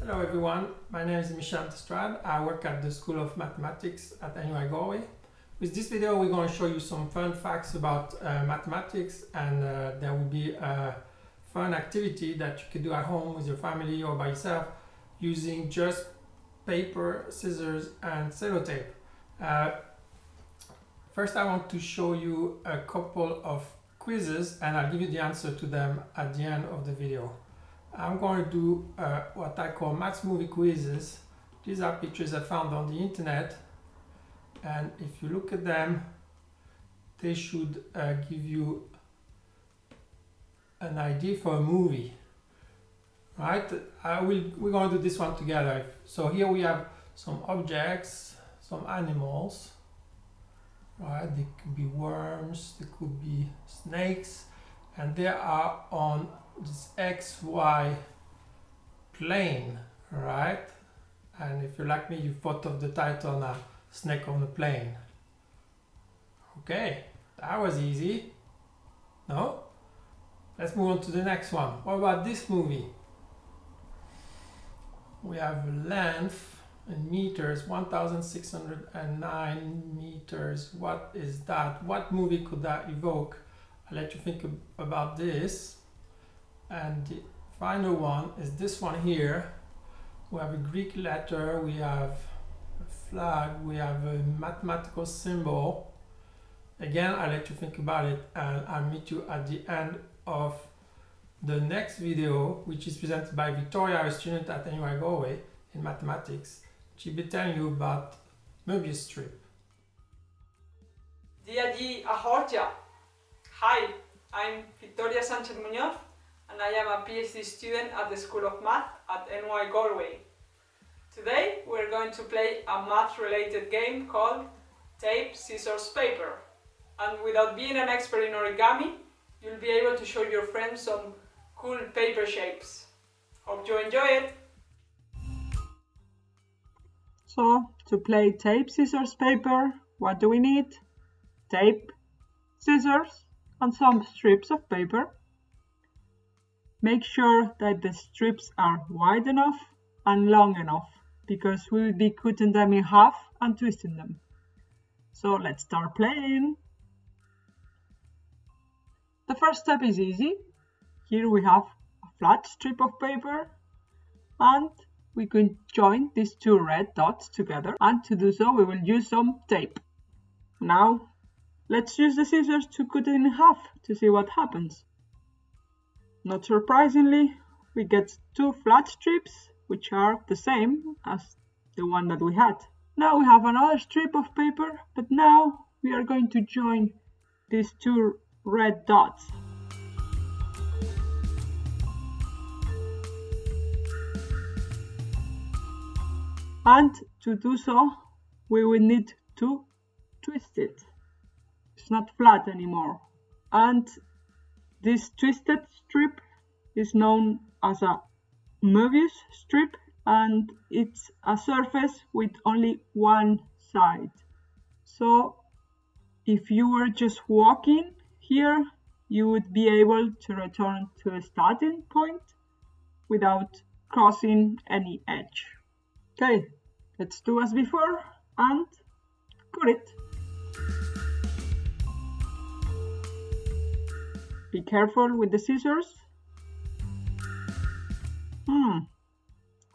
Hello everyone, my name is Michel Destrade. I work at the School of Mathematics at NUI Galway. With this video we're going to show you some fun facts about mathematics, and there will be a fun activity that you can do at home with your family or by yourself using just paper, scissors and sellotape. First I want to show you a couple of quizzes and I'll give you the answer to them at the end of the video. I'm going to do what I call maths movie quizzes. These are pictures I found on the internet, and if you look at them, they should give you an idea for a movie, right? We're going to do this one together. So here we have some objects, some animals, right? They could be worms, they could be snakes, and they are on this XY plane, right? And if you're like me, you thought of the title now, Snake on a Plane. Okay, that was easy. No? Let's move on to the next one. What about this movie? We have length in meters, 1,609 meters. What is that? What movie could that evoke? I'll let you think about this. And the final one is this one here. We have a Greek letter, we have a flag, we have a mathematical symbol. Again, I'll let you think about it, and I'll meet you at the end of the next video, which is presented by Victoria, a student at NUI Galway in mathematics. She'll be telling you about MÖBIUS strip. Dia di ahortia. Hi, I'm Victoria Sánchez Muñoz, and I am a PhD student at the School of Math at NUI Galway. Today we're going to play a math-related game called Tape, Scissors, Paper. And without being an expert in origami, you'll be able to show your friends some cool paper shapes. Hope you enjoy it! So, to play tape, scissors, paper, what do we need? Tape, scissors, and some strips of paper. Make sure that the strips are wide enough and long enough, because we will be cutting them in half and twisting them. So let's start playing. The first step is easy. Here we have a flat strip of paper, and we can join these two red dots together, and to do so we will use some tape. Now let's use the scissors to cut it in half to see what happens. Not surprisingly, we get two flat strips, which are the same as the one that we had. Now we have another strip of paper, but now we are going to join these two red dots. And to do so, we will need to twist it. It's not flat anymore. And this twisted strip is known as a MÖBIUS strip, and it's a surface with only one side. So if you were just walking here, you would be able to return to a starting point without crossing any edge. Okay, let's do as before and cut it. Be careful with the scissors.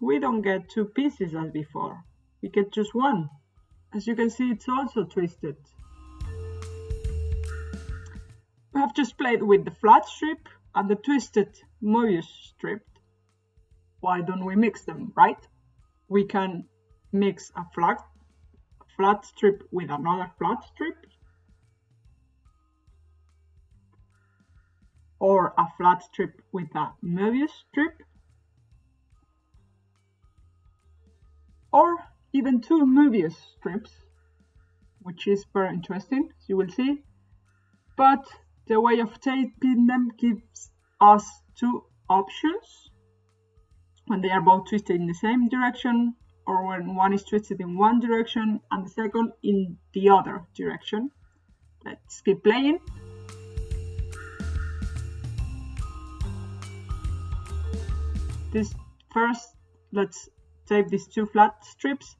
We don't get two pieces as before. We get just one. As you can see, it's also twisted. We have just played with the flat strip and the twisted MÖBIUS strip. Why don't we mix them, right? We can mix a flat strip with another flat strip, or a flat strip with a MÖBIUS strip, or even two MÖBIUS strips, which is very interesting, as you will see. But the way of taping them gives us two options: when they are both twisted in the same direction, or when one is twisted in one direction and the second in the other direction. Let's keep playing. This first let's tape these two flat strips,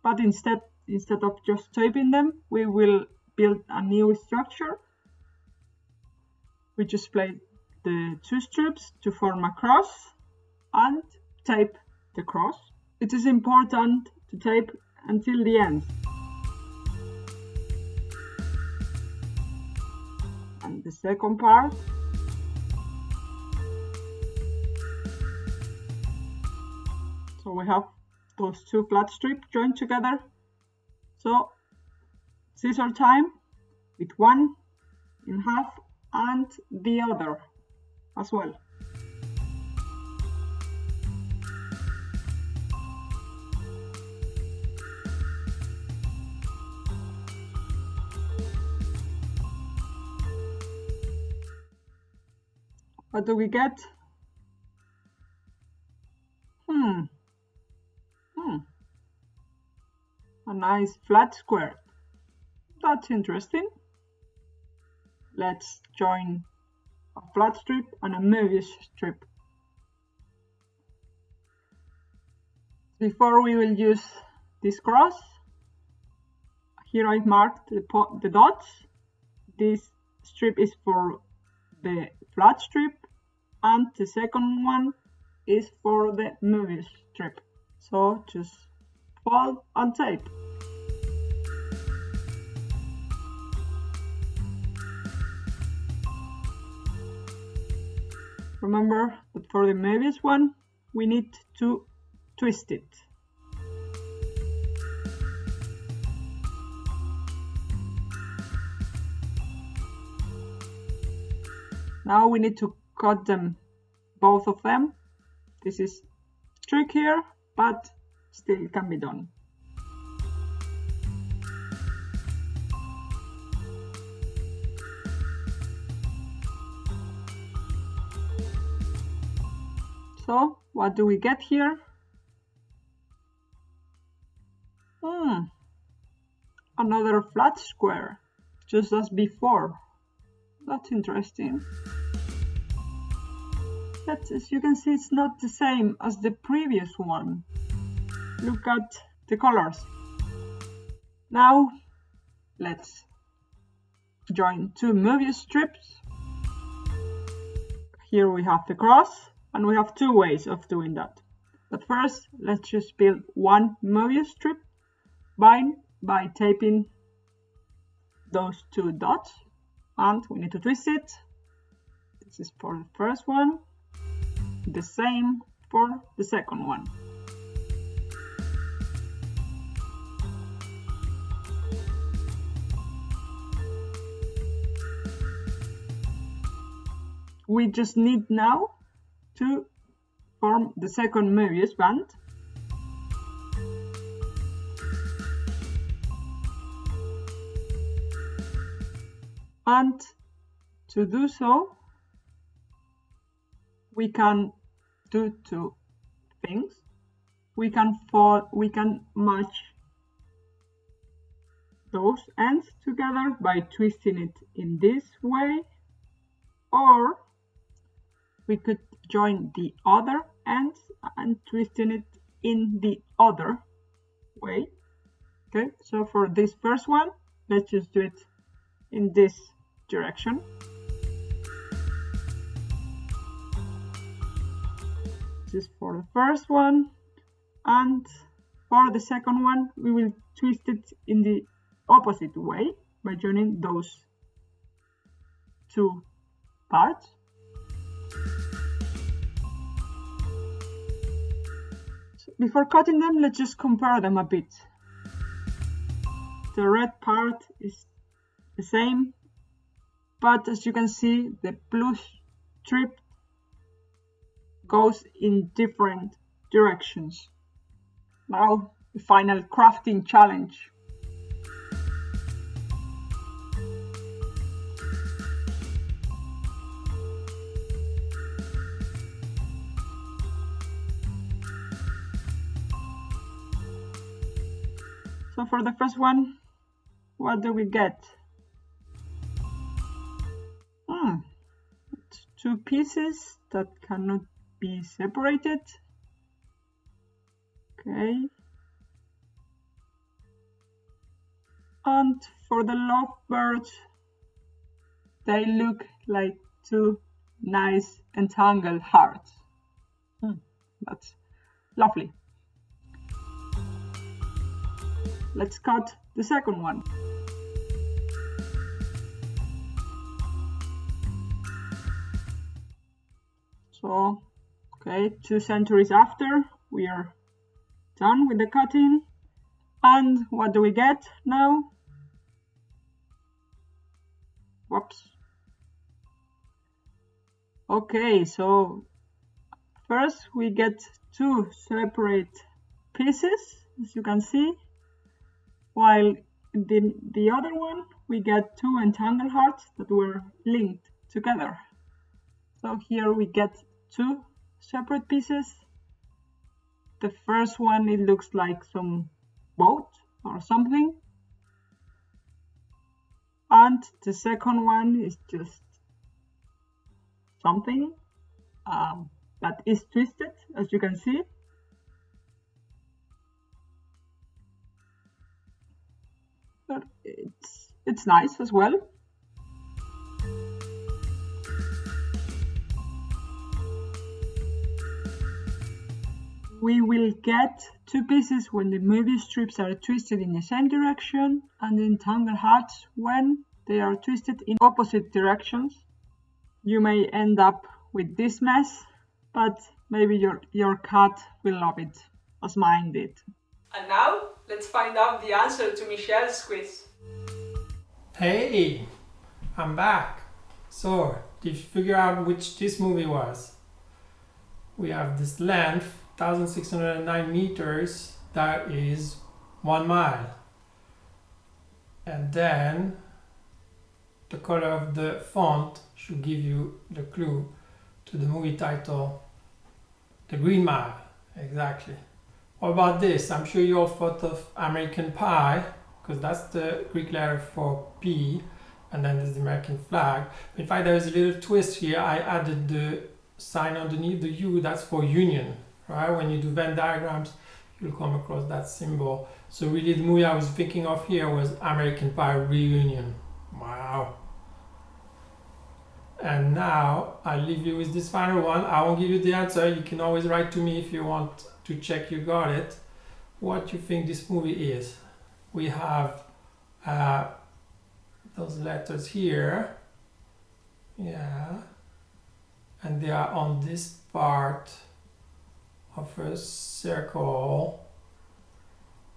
but instead of just taping them, we will build a new structure. We just place the two strips to form a cross and tape the cross. It is important to tape until the end. And the second part. So we have those two flat strips joined together. So scissor time with one in half and the other as well. What do we get? A nice flat square. That's interesting. Let's join a flat strip and a Möbius strip. Before we will use this cross, here I've marked the dots. This strip is for the flat strip and the second one is for the Möbius strip. So just fold and tape. Remember that for the Möbius one, we need to twist it. Now we need to cut them, both of them. This is trickier, but still it can be done. So what do we get here? Another flat square, just as before. That's interesting. But as you can see, it's not the same as the previous one. Look at the colors. Now let's join two Möbius strips. Here we have the cross, and we have two ways of doing that. But first, let's just build one Möbius strip by taping those two dots, and we need to twist it. This is for the first one, the same for the second one. We just need now to form the second Möbius band. And to do so, we can do two things. We can match those ends together by twisting it in this way, or we could join the other ends and twisting it in the other way. Okay, so for this first one, let's just do it in this direction. This is for the first one, and for the second one we will twist it in the opposite way by joining those two parts. So before cutting them, let's just compare them a bit. The red part is the same, but as you can see, the blue strip goes in different directions. Now, the final crafting challenge. So for the first one, what do we get? It's two pieces that cannot be separated. Okay. And for the lovebirds, they look like two nice entangled hearts. That's lovely. Let's cut the second one. So, okay, 2 centuries after, we are done with the cutting. And what do we get now? Whoops. Okay, so first we get 2 separate pieces, as you can see, while in the other one we get 2 entangled hearts that were linked together. So here we get 2 separate pieces. The first one, it looks like some boat or something, and the second one is just something that is twisted, as you can see. But it's nice as well. We will get 2 pieces when the movie strips are twisted in the same direction, and the entangled hearts when they are twisted in opposite directions. You may end up with this mess, but maybe your cat will love it, as mine did. And now, let's find out the answer to Michel's quiz. Hey, I'm back. So, did you figure out which this movie was? We have this length, 1,609 meters, that is 1 mile. And then the color of the font should give you the clue to the movie title, The Green Mile. Exactly. What about this? I'm sure you all thought of American Pie, because that's the Greek letter for P, and then there's the American flag. In fact, there's a little twist here. I added the sign underneath the U, that's for Union. Right? When you do Venn diagrams, you'll come across that symbol. So really the movie I was thinking of here was American Pie Reunion. Wow. And now I leave you with this final one. I won't give you the answer. You can always write to me if you want to check you got it. What you think this movie is. We have those letters here. Yeah. And they are on this part of a circle.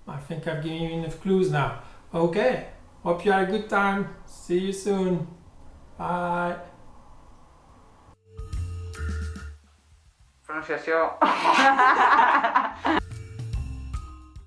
I think I've given you enough clues now. Okay, hope you had a good time. See you soon. Bye. Pronunciació.